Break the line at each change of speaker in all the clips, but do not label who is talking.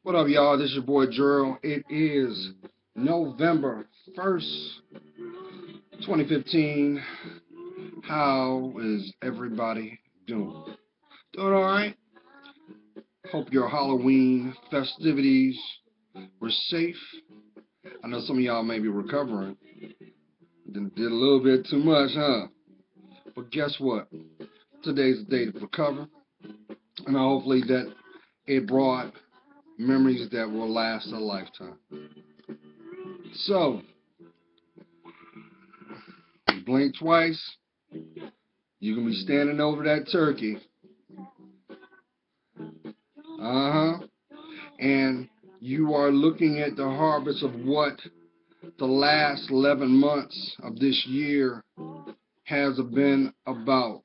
What up, y'all? This is your boy Gerald. It is November 1st, 2015. How is everybody doing? Doing all right? Hope your Halloween festivities were safe. I know some of y'all may be recovering. Did a little bit too much, huh? But guess what? Today's the day to recover. And hopefully that it brought memories that will last a lifetime. So, blink twice, you're going to be standing over that turkey. And you are looking at the harvest of what the last 11 months of this year has been about.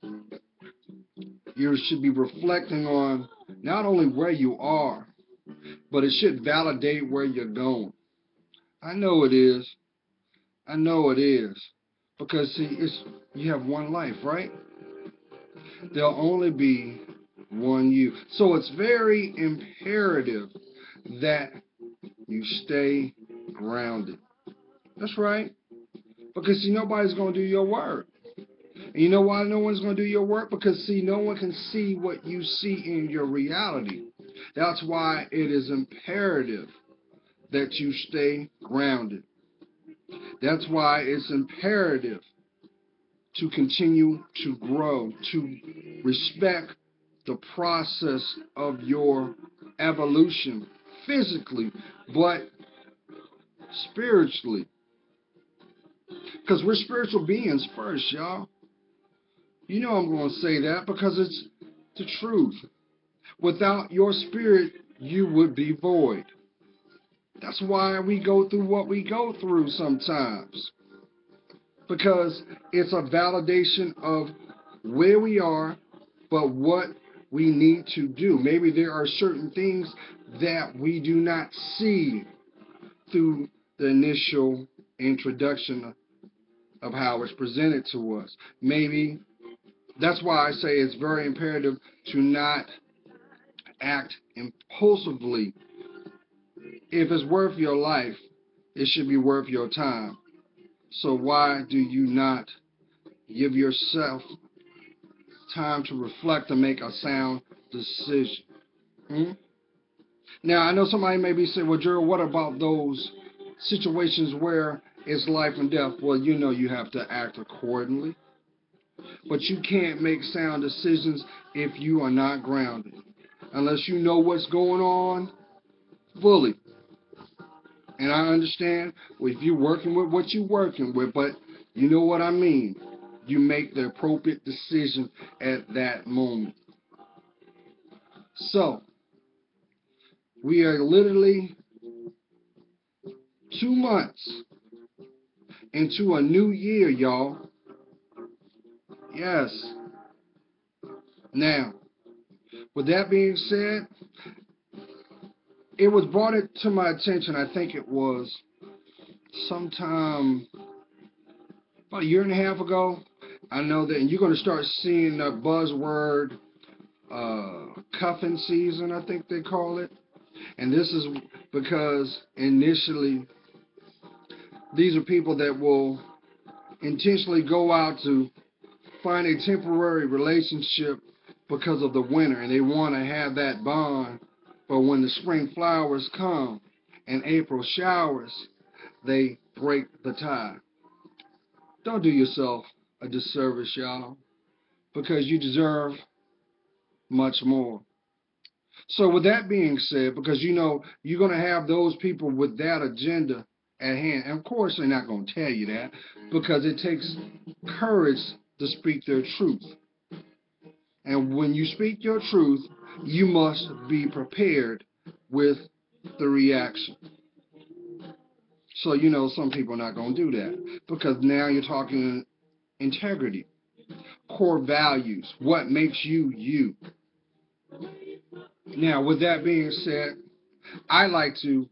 You should be reflecting on not only where you are, but it should validate where you're going. I know it is. I know it is. Because see, you have one life, right? There'll only be one you. So it's very imperative that you stay grounded. That's right. Because see, nobody's going to do your work. And you know why no one's going to do your work? Because see, no one can see what you see in your reality. That's why it is imperative that you stay grounded. That's why it's imperative to continue to grow, to respect the process of your evolution physically, but spiritually. Because we're spiritual beings first, y'all. You know I'm going to say that because it's the truth. Without your spirit, you would be void. That's why we go through what we go through sometimes. Because it's a validation of where we are, but what we need to do. Maybe there are certain things that we do not see through the initial introduction of how it's presented to us. Maybe that's why I say it's very imperative to not act impulsively. If it's worth your life, it should be worth your time. So why do you not give yourself time to reflect and make a sound decision? Now, I know somebody may be saying, well, Gerald, what about those situations where it's life and death? Well, you know you have to act accordingly. But you can't make sound decisions if you are not grounded. Unless you know what's going on fully. And I understand if you're working with what you're working with, but you know what I mean. You make the appropriate decision at that moment. So, we are literally 2 months into a new year, y'all. Yes. Now, with that being said, it was brought it to my attention, I think it was sometime about a year and a half ago. I know that, and you're going to start seeing the buzzword cuffing season, I think they call it. And this is because initially these are people that will intentionally go out to find a temporary relationship because of the winter, and they want to have that bond. But when the spring flowers come and April showers, they break the tie. Don't do yourself a disservice, y'all, because you deserve much more. So with that being said, because you know you're going to have those people with that agenda at hand, and of course they're not going to tell you that, because it takes courage to speak their truth. And when you speak your truth, you must be prepared with the reaction. So you know some people are not going to do that, because now you're talking integrity. core values, what makes you you. Now, with that being said, I like to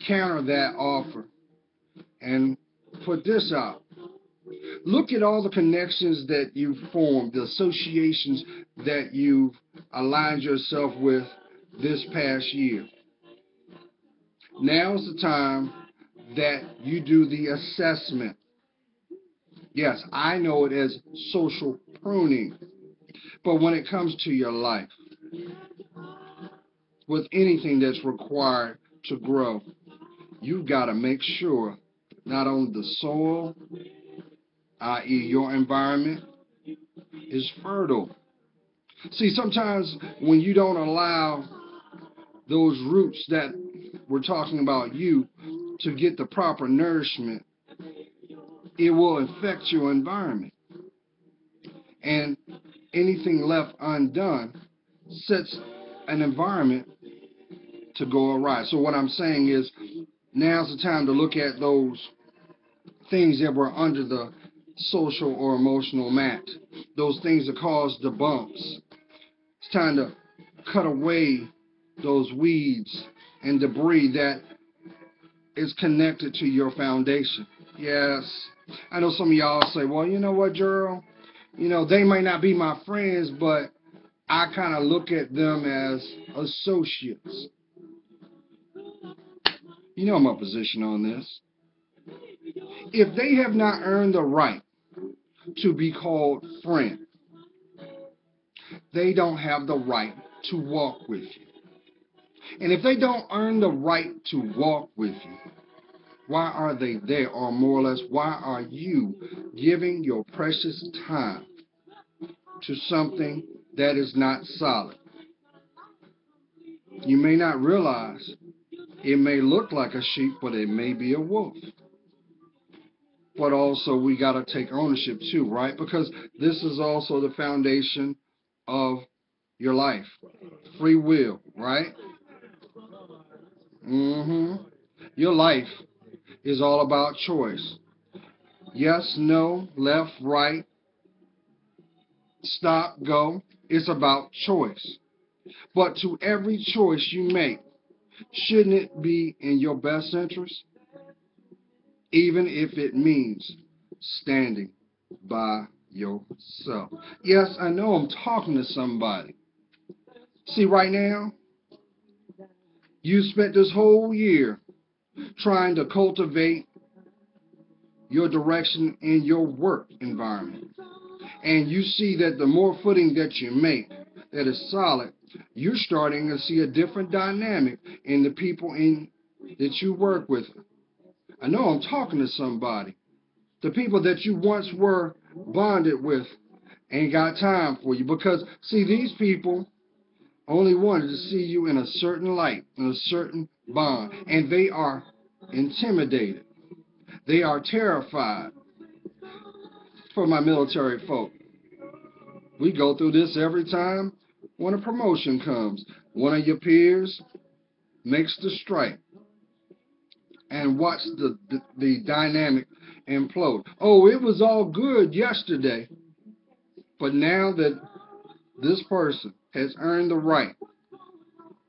counter that offer and put this out. Look at all the connections that you've formed, the associations that you've aligned yourself with this past year. Now's the time that you do the assessment. Yes, I know it as social pruning, but when it comes to your life, with anything that's required to grow, you've got to make sure not only the soil, i.e. your environment, is fertile. See, sometimes when you don't allow those roots that we're talking about you to get the proper nourishment, it will affect your environment. And anything left undone sets an environment to go awry. So what I'm saying is, now's the time to look at those things that were under the social or emotional mat, those things that caused the bumps. It's time to cut away those weeds and debris that is connected to your foundation. Yes, I know some of y'all say, well, you know what, Gerald? You know, they might not be my friends, but I kind of look at them as associates. You know my position on this. If they have not earned the right to be called friend, they don't have the right to walk with you. And if they don't earn the right to walk with you, why are they there? Or more or less, why are you giving your precious time to something that is not solid? You may not realize it may look like a sheep, but it may be a wolf. But also we got to take ownership too, right? Because this is also the foundation of your life. Free will, right? Your life is all about choice. Yes, no, left, right, stop, go. It's about choice. But to every choice you make, shouldn't it be in your best interest? Even if it means standing by yourself. Yes, I know I'm talking to somebody. See, right now, you spent this whole year trying to cultivate your direction in your work environment. And you see that the more footing that you make that is solid, you're starting to see a different dynamic in the people that you work with. I know I'm talking to somebody. The people that you once were bonded with ain't got time for you, because, see, these people only wanted to see you in a certain light, in a certain bond, and they are intimidated. They are terrified. For my military folk, we go through this every time when a promotion comes. One of your peers makes the strike, and watch the dynamic implode. Oh, it was all good yesterday, but now that this person has earned the right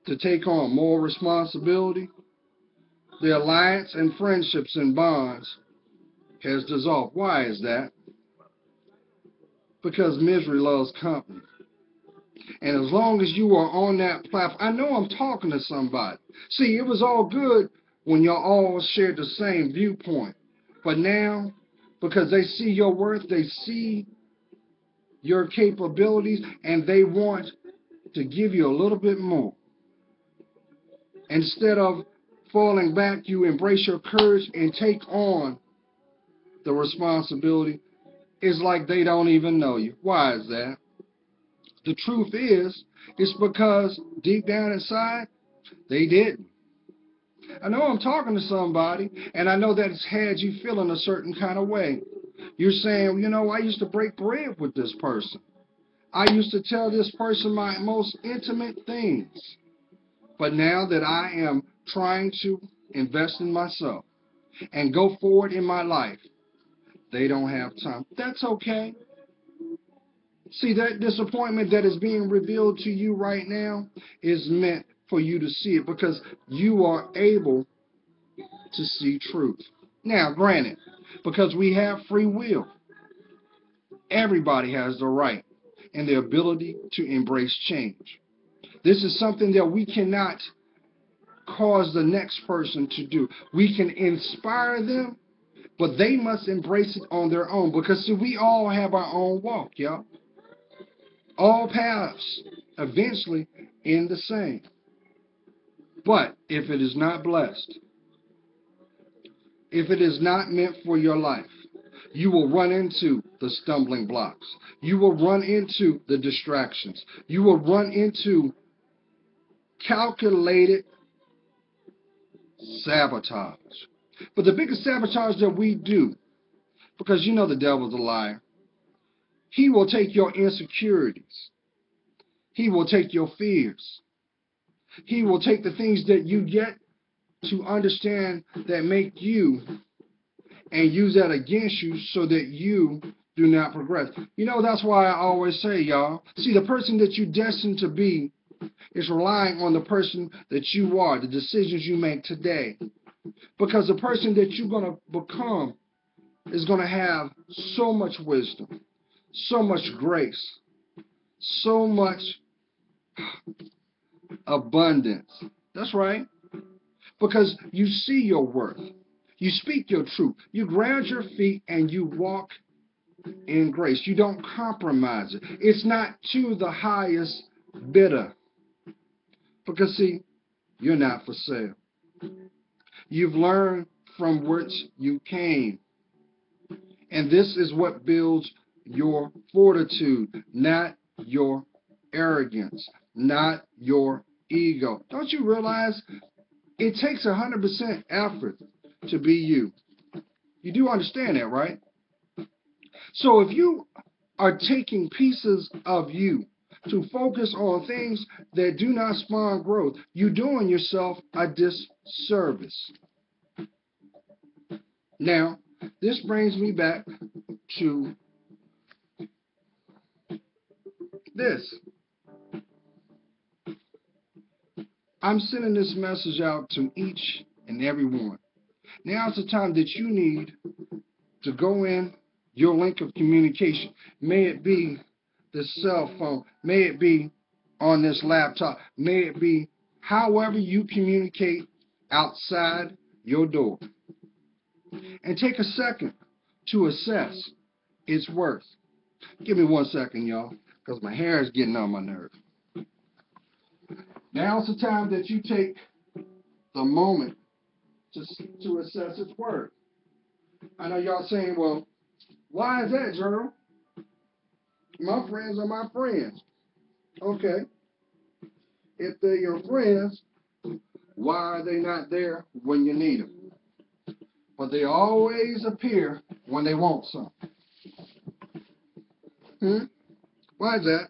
to take on more responsibility, the alliance and friendships and bonds has dissolved. Why is that? Because misery loves company. And as long as you are on that platform, I know I'm talking to somebody. See, it was all good when y'all all shared the same viewpoint. But now, because they see your worth, they see your capabilities, and they want to give you a little bit more. Instead of falling back, you embrace your courage and take on the responsibility. It's like they don't even know you. Why is that? The truth is, it's because deep down inside, they didn't. I know I'm talking to somebody, and I know that it's had you feeling a certain kind of way. You're saying, you know, I used to break bread with this person. I used to tell this person my most intimate things. But now that I am trying to invest in myself and go forward in my life, they don't have time. That's okay. See, that disappointment that is being revealed to you right now is meant for you to see it because you are able to see truth. Now, granted, because we have free will, everybody has the right and the ability to embrace change. This is something that we cannot cause the next person to do. We can inspire them, but they must embrace it on their own because see, we all have our own walk, y'all. All paths eventually end the same. But if it is not blessed, if it is not meant for your life, you will run into the stumbling blocks. You will run into the distractions. You will run into calculated sabotage. But the biggest sabotage that we do, because you know the devil's a liar, he will take your insecurities. He will take your fears. He will take the things that you yet to understand that make you and use that against you so that you do not progress. You know, that's why I always say, y'all, see, the person that you're destined to be is relying on the person that you are, the decisions you make today. Because the person that you're going to become is going to have so much wisdom, so much grace, so much abundance. That's right. Because you see your worth. You speak your truth. You ground your feet and you walk in grace. You don't compromise it. It's not to the highest bidder. Because see, you're not for sale. You've learned from which you came. And this is what builds your fortitude, not your arrogance, not your ego. Don't you realize it takes 100% effort to be you? You do understand that, right? So if you are taking pieces of you to focus on things that do not spawn growth, you're doing yourself a disservice. Now, this brings me back to this. I'm sending this message out to each and every one. Now's the time that you need to go in your link of communication. May it be the cell phone. May it be on this laptop. May it be however you communicate outside your door. And take a second to assess its worth. Give me 1 second, y'all, because my hair is getting on my nerve. Now's the time that you take the moment to assess its worth. I know y'all saying, well, why is that, Gerald? My friends are my friends. Okay. If they're your friends, why are they not there when you need them? But they always appear when they want something. Why is that?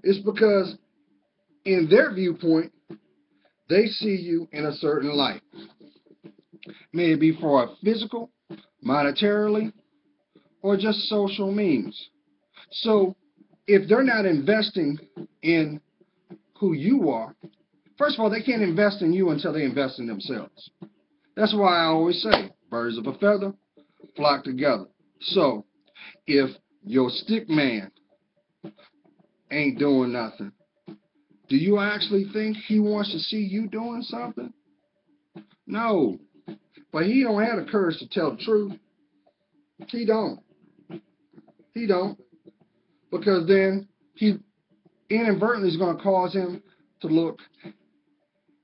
It's because in their viewpoint, they see you in a certain light. May it be for a physical, monetarily, or just social means. So if they're not investing in who you are, first of all, they can't invest in you until they invest in themselves. That's why I always say, birds of a feather flock together. So if your stick man ain't doing nothing, do you actually think he wants to see you doing something? No. But he don't have the courage to tell the truth. He don't. He don't. Because then he inadvertently is going to cause him to look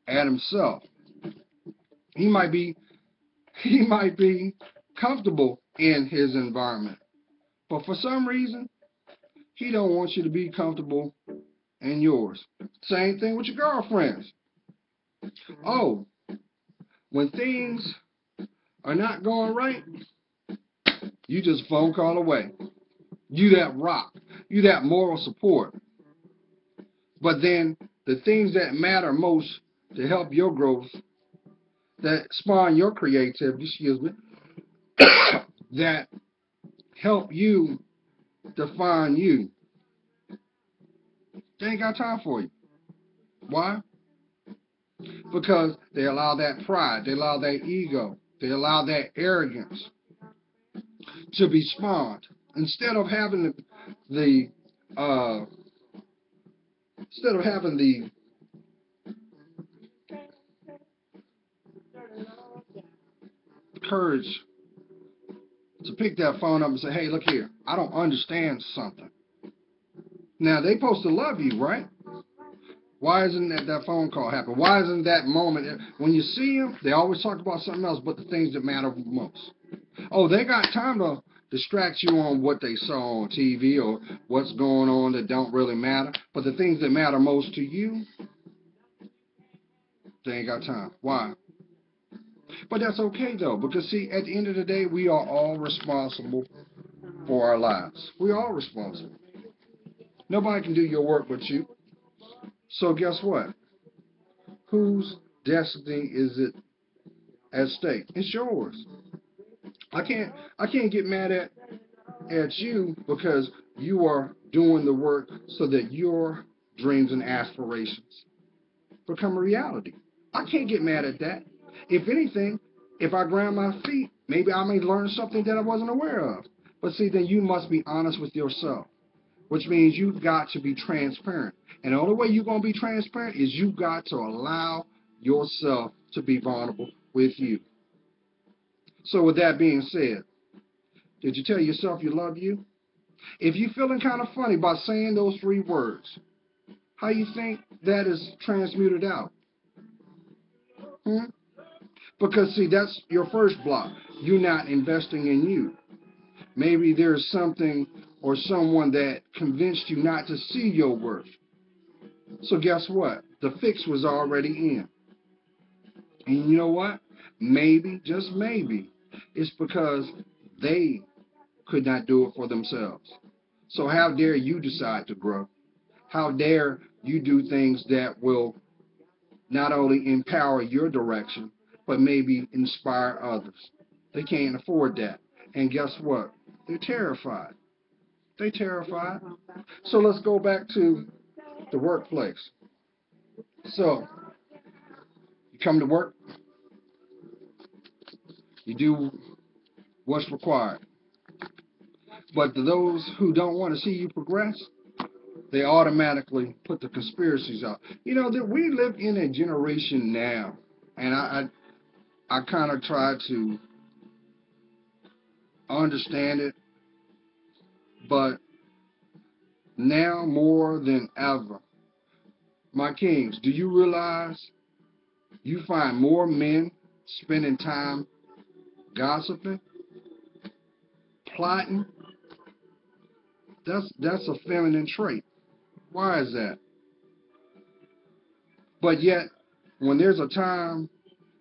at himself. He might be comfortable in his environment. But for some reason, he don't want you to be comfortable in yours. Same thing with your girlfriends. Oh, when things are not going right, you just phone call away. You that rock. You that moral support. But then the things that matter most to help your growth, that spawn your creativity, that help you define you. They ain't got time for you. Why? Because they allow that pride, they allow that ego, they allow that arrogance to be spawned. Instead of having the uh, instead of having the courage to pick that phone up and say, hey, look here, I don't understand something. Now, they supposed to love you, right? Why isn't that phone call happen? Why isn't that moment? When you see them, they always talk about something else but the things that matter most. Oh, they got time to distract you on what they saw on TV or what's going on that don't really matter. But the things that matter most to you, they ain't got time. Why? But that's okay, though, because, see, at the end of the day, we are all responsible for our lives. We're all responsible. Nobody can do your work but you. So guess what? Whose destiny is it at stake? It's yours. I can't get mad at you because you are doing the work so that your dreams and aspirations become a reality. I can't get mad at that. If anything, if I grind my feet, maybe I may learn something that I wasn't aware of. But see, then you must be honest with yourself, which means you've got to be transparent. And the only way you're going to be transparent is you've got to allow yourself to be vulnerable with you. So with that being said, did you tell yourself you love you? If you're feeling kind of funny by saying those 3 words, how you think that is transmuted out? Because, see, that's your first block. You're not investing in you. Maybe there's something or someone that convinced you not to see your worth. So guess what? The fix was already in. And you know what? Maybe, just maybe, it's because they could not do it for themselves. So how dare you decide to grow? How dare you do things that will not only empower your direction, but maybe inspire others? They can't afford that. And guess what? They're terrified. They're terrified. So let's go back to the workplace. So you come to work, you do what's required. But to those who don't want to see you progress, they automatically put the conspiracies out. You know that we live in a generation now, and I kind of try to understand it, but now more than ever, my kings, do you realize you find more men spending time gossiping, plotting? That's a feminine trait. Why is that? But yet, when there's a time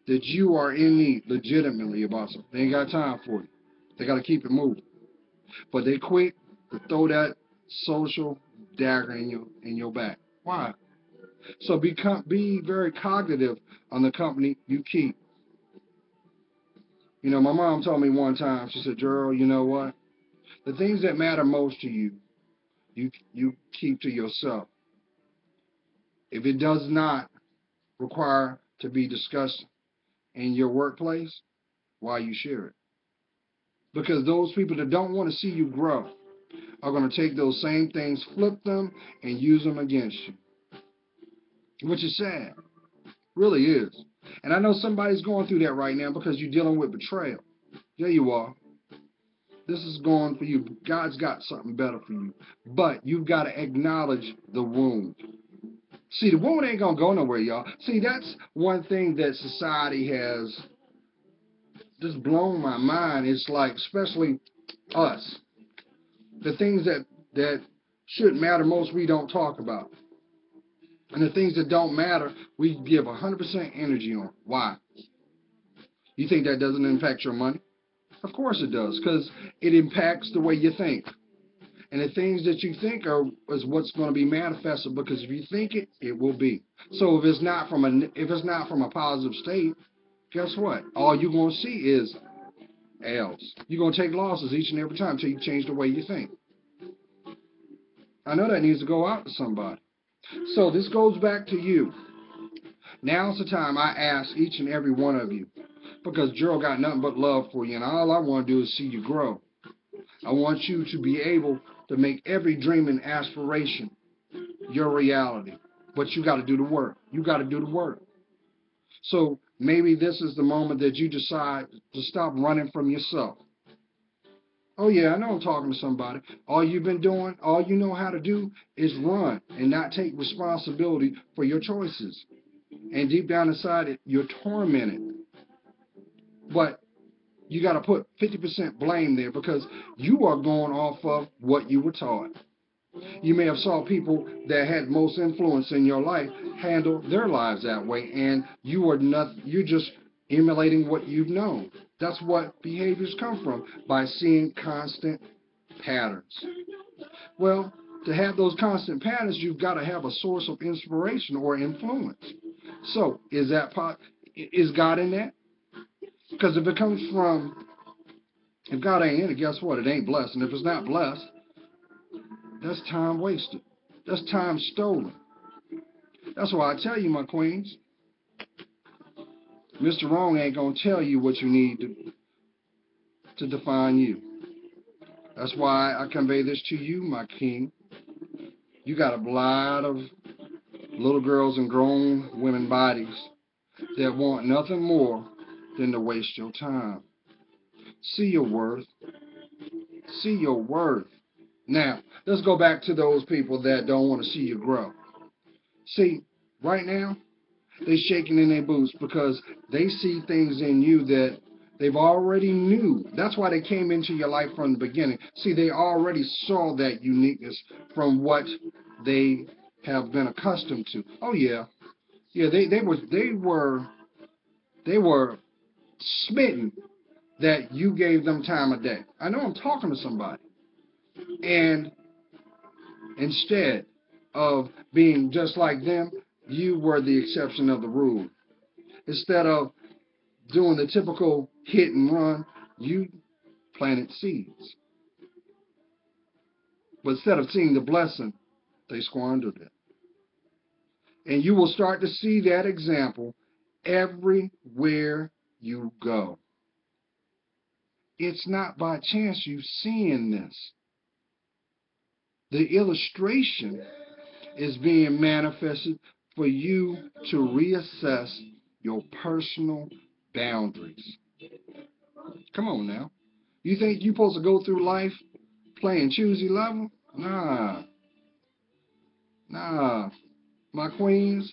that you are in need legitimately about something, they ain't got time for you. They got to keep it moving. But they quick to throw that social dagger in your back. Why? So be very cognitive on the company you keep. You know, my mom told me one time, she said, Gerald, you know what? The things that matter most to you, you keep to yourself. If it does not require to be discussed in your workplace, why you share it? Because those people that don't want to see you grow are going to take those same things, flip them, and use them against you. Which is sad. Really is. And I know somebody's going through that right now because you're dealing with betrayal. Yeah, you are. This is going for you. God's got something better for you. But you've got to acknowledge the wound. See, the wound ain't going to go nowhere, y'all. See, that's one thing that society has just blown my mind. It's like, especially us, the things that should matter most we don't talk about. And the things that don't matter, we give 100% energy on. Why? You think that doesn't impact your money? Of course it does, because it impacts the way you think. And the things that you think is what's going to be manifested, because if you think it, it will be. So if it's not from a positive state, guess what? All you're going to see is L's. You're going to take losses each and every time until you change the way you think. I know that needs to go out to somebody. So this goes back to you. Now's the time I ask each and every one of you, because Gerald got nothing but love for you, and all I want to do is see you grow. I want you to be able to make every dream and aspiration your reality. But you got to do the work. You got to do the work. So maybe this is the moment that you decide to stop running from yourself. Oh yeah, I know I'm talking to somebody. All you've been doing, all you know how to do is run and not take responsibility for your choices. And deep down inside it, you're tormented. But you got to put 50% blame there, because you are going off of what you were taught. You may have saw people that had most influence in your life handle their lives that way, and you're just emulating what you've known. That's what behaviors come from, by seeing constant patterns. Well, to have those constant patterns, you've got to have a source of inspiration or influence. So, is God in that? Because if God ain't in it, guess what? It ain't blessed. And if it's not blessed, that's time wasted. That's time stolen. That's why I tell you, my queens, Mr. Wrong ain't going to tell you what you need to define you. That's why I convey this to you, my king. You got a lot of little girls and grown women bodies that want nothing more than to waste your time. See your worth. See your worth. Now, let's go back to those people that don't want to see you grow. See, right now, they're shaking in their boots because they see things in you that they've already knew. That's why they came into your life from the beginning. See, they already saw that uniqueness from what they have been accustomed to. Oh yeah, yeah. They were smitten that you gave them time of day. I know I'm talking to somebody, and instead of being just like them, you were the exception of the rule. Instead of doing the typical hit and run, you planted seeds. But instead of seeing the blessing, they squandered it. And you will start to see that example everywhere you go. It's not by chance you seeing this. The illustration is being manifested for you to reassess your personal boundaries. Come on now. You think you're supposed to go through life playing choosy level? Nah. Nah. My queens,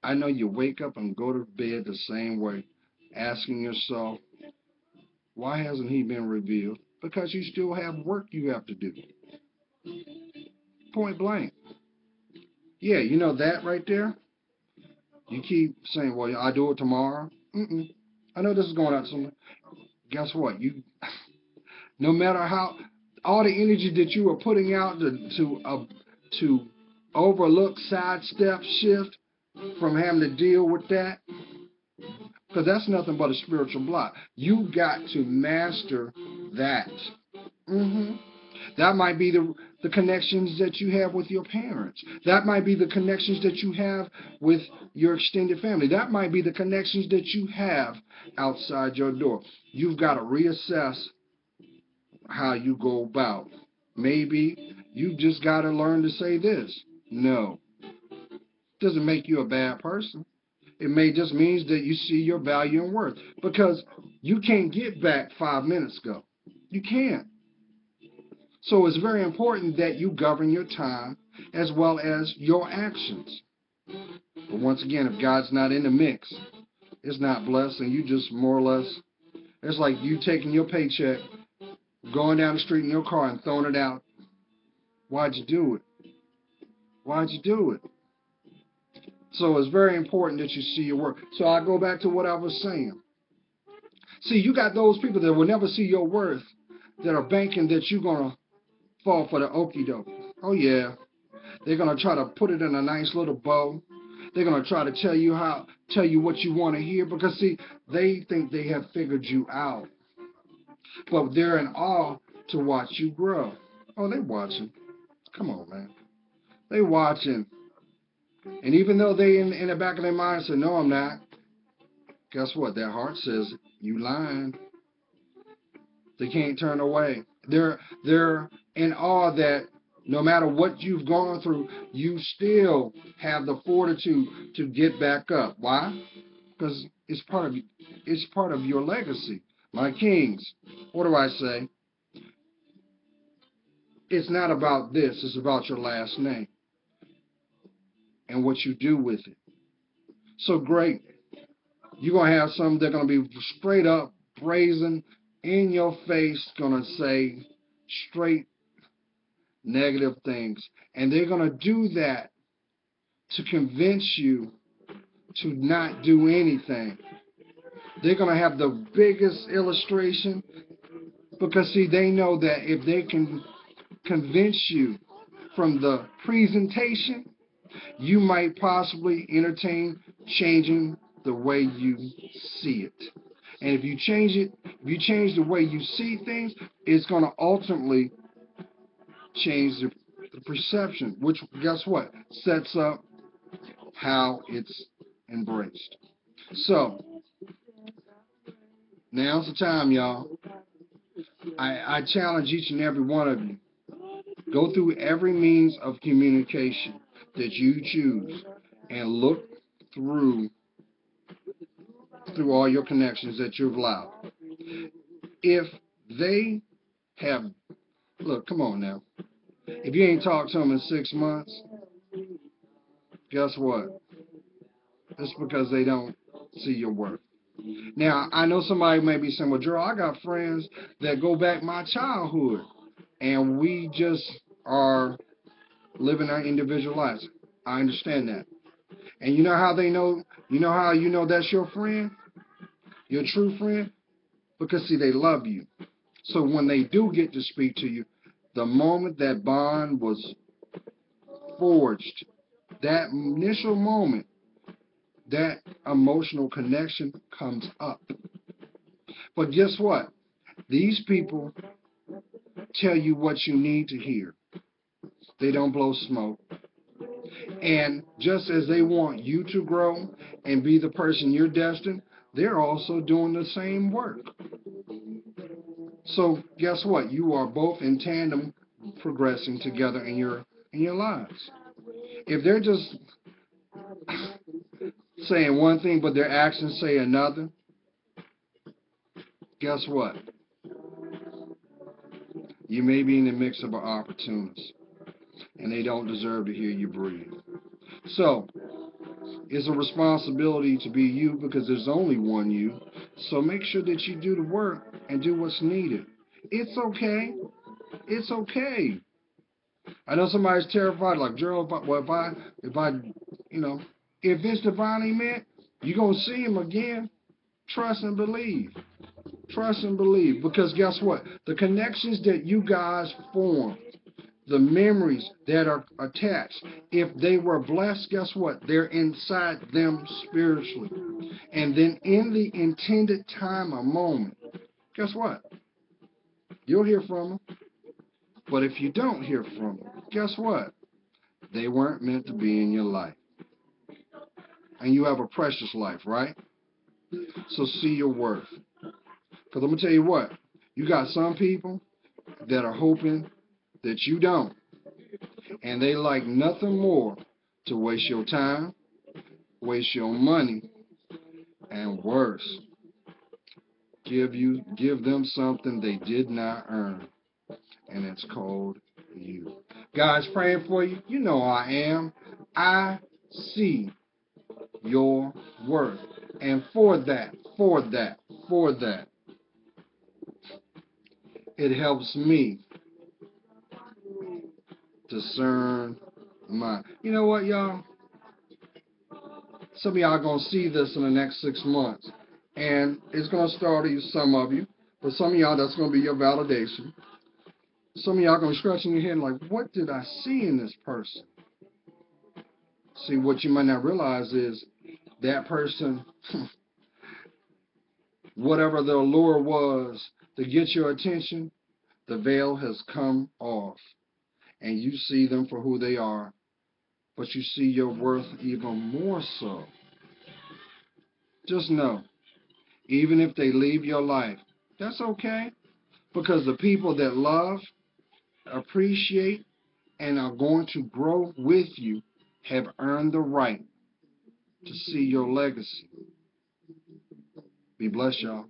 I know you wake up and go to bed the same way, asking yourself, why hasn't he been revealed? Because you still have work you have to do. Point blank. Yeah, you know that right there? You keep saying, well, I'll do it tomorrow. I know this is going out somewhere. Guess what? No matter how, all the energy that you are putting out to overlook, sidestep, shift from having to deal with that, because that's nothing but a spiritual block. You got to master that. That might be the connections that you have with your parents. That might be the connections that you have with your extended family. That might be the connections that you have outside your door. You've got to reassess how you go about. Maybe you just got to learn to say this. No. Doesn't make you a bad person. It may just means that you see your value and worth, because you can't get back 5 minutes ago. You can't. So it's very important that you govern your time as well as your actions. But once again, if God's not in the mix, it's not blessed, and you just more or less, it's like you taking your paycheck, going down the street in your car and throwing it out. Why'd you do it? Why'd you do it? So it's very important that you see your work. So I go back to what I was saying. See, you got those people that will never see your worth, that are banking that you're going to fall for the okie doke. Oh yeah. They're going to try to put it in a nice little bow. They're going to try to tell you what you want to hear, because see, they think they have figured you out. But they're in awe to watch you grow. Oh, they're watching. Come on, man. They watching. And even though they in the back of their mind say, no, I'm not, guess what? Their heart says, you lying. They can't turn away. They're in awe that no matter what you've gone through, you still have the fortitude to get back up. Why? Because it's part of your legacy. My kings, what do I say? It's not about this, it's about your last name and what you do with it. So great. You're going to have some that are going to be straight up, brazen, in your face, going to say straight negative things. And they're going to do that to convince you to not do anything. They're going to have the biggest illustration because, see, they know that if they can convince you from the presentation, you might possibly entertain changing the way you see it. And if you change it, if you change the way you see things, it's going to ultimately change the perception, which, guess what, sets up how it's embraced. So, now's the time, y'all. I challenge each and every one of you. Go through every means of communication that you choose and look through all your connections that you've allowed. If they have, look, come on now. If you ain't talked to them in 6 months, guess what? It's because they don't see your worth. Now, I know somebody may be saying, well, Gerald, I got friends that go back my childhood, and we just are living our individual lives. I understand that. And you know how they know, you know how you know that's your friend, your true friend? Because, see, they love you. So when they do get to speak to you, the moment that bond was forged, that initial moment, that emotional connection comes up. But guess what? These people tell you what you need to hear. They don't blow smoke. And just as they want you to grow and be the person you're destined, they're also doing the same work. So guess what? You are both in tandem progressing together in your lives. If they're just saying one thing but their actions say another, guess what? You may be in the mix of an opportunist, and they don't deserve to hear you breathe. So, it's a responsibility to be you because there's only one you. So make sure that you do the work and do what's needed. It's okay. It's okay. I know somebody's terrified, like, Gerald, if it's divinely meant, you're going to see him again. Trust and believe. Trust and believe. Because guess what? The connections that you guys form, the memories that are attached, if they were blessed, guess what? They're inside them spiritually. And then in the intended time or moment, guess what? You'll hear from them. But if you don't hear from them, guess what? They weren't meant to be in your life. And you have a precious life, right? So see your worth. Because I'm going to tell you what, you got some people that are hoping that you don't. And they like nothing more to waste your time, waste your money, and worse, give them something they did not earn. And it's called you. Guys, praying for you. You know I am. I see your worth. And for that, it helps me discern mine. You know what, y'all? Some of y'all are going to see this in the next 6 months. And it's going to startle you, some of you. For some of y'all, that's going to be your validation. Some of y'all are going to be scratching your head like, what did I see in this person? See, what you might not realize is that person, whatever the allure was to get your attention, the veil has come off. And you see them for who they are. but you see your worth even more so. Just know, even if they leave your life, that's okay, because the people that love, appreciate, and are going to grow with you have earned the right to see your legacy. Be blessed, y'all.